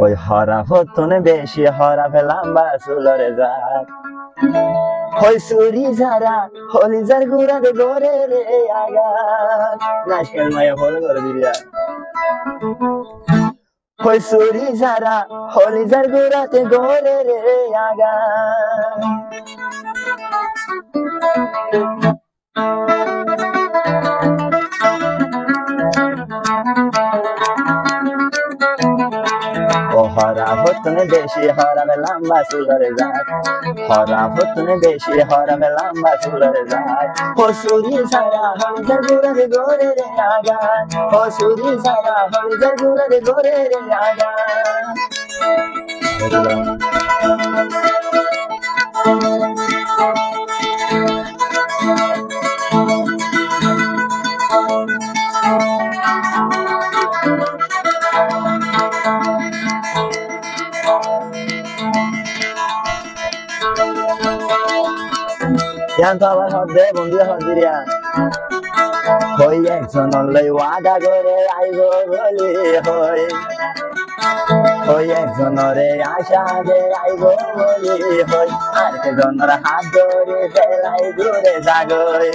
ওই হরা ফতনে বেশি হরা ফেলাম্বা চুলরে যাক ওই চুরি যারা হলিজার গুড়াতে গড়ে রে আগা নাচকের মায়া ফল করে দিলিয়া ওই চুরি যারা হলিজার গুড়াতে গড়ে রে আগা হরা ফতনে বেশি হরা লম্বা চুলরে যায় হরা ফতনে বেশি হরা লম্বা চুলরে যায় হসুরি সারা হলিজার গুড়াতে গড়ে রে আগা হসুরি সারা হলিজার গুড়াতে গড়ে রে আগা Yang tahu hode bundir hodiria, hoi ekjon loi wada gore aibo boli hoi, hoi ekjon re asha de aibo boli hoi, ar ekjon ra hat dore felai dure jagoi.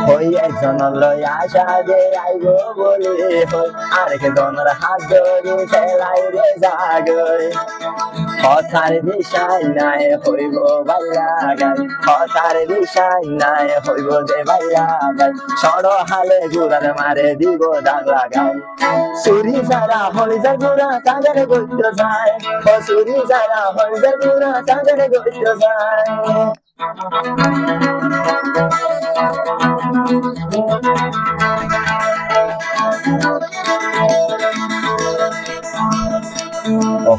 হই একজন লই আশা যে আইব বলি হই আরেকজনের হাত ধরে ফেলাই রে জাগই কথার বিষয় নাই হইব বাইলা গাই কথার বিষয় নাই হইব যে বাইলা গাই সড় হালে গুড়ার মারে দিব দাগ লাগাই চুরি যারা হলিজার গুড়া তাদের গইত যায় ও চুরি যারা হলিজার গুড়া তাদের গইত যায়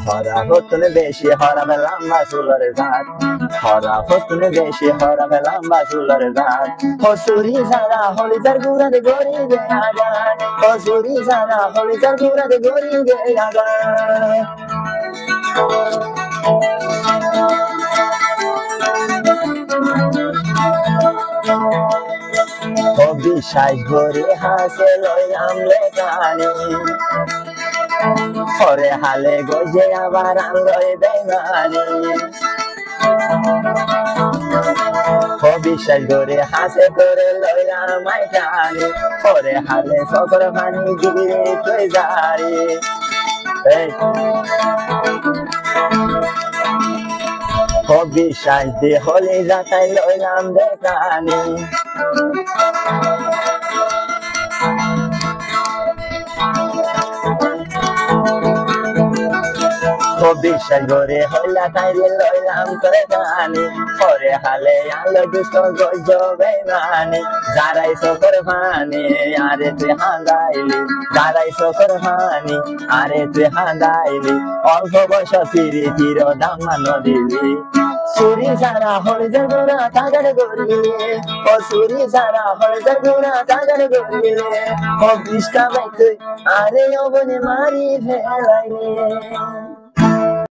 হরা ফতনে বেশি হরা লম্বা চুলরে যাক হরা ফতনে বেশি হরা লম্বা চুলরে যাক হসুরি যারা হলিজার গুড়াতে গড়ি গে আগা হসুরি যারা হলিজার গুড়াতে গড়ি গে আগা বিশ্বাস করে হাসে লই আমলে কানি পরে হালে গজে আবার আনলই বেমানি বিশ্বাস করে হাসে করে লই আমায় কানি পরে হালে সকর পানি গিরে তুই যারি বিশ্বাস দিয়ে হলে যাতাই লইলাম বেকানি বিশ্বাস করে হইলা তাইলে লইলাম করে জানি পরে হালে আলো দুষ্ট গজ বেমানি যারাই সকর ভানি আরে তুই হাঁদাইলি যারাই সকর ভানি আরে তুই হাঁদাইলি অল্প বয়স ফিরি ফির দাম দিলি চুরি যারা হলিজার গুড়া তাদের গড়িলে ও চুরি যারা হলিজার গুড়া তাদের গড়িলে ও বিষ্টা বাইতে আরে অবনে মারি ফেলাইলে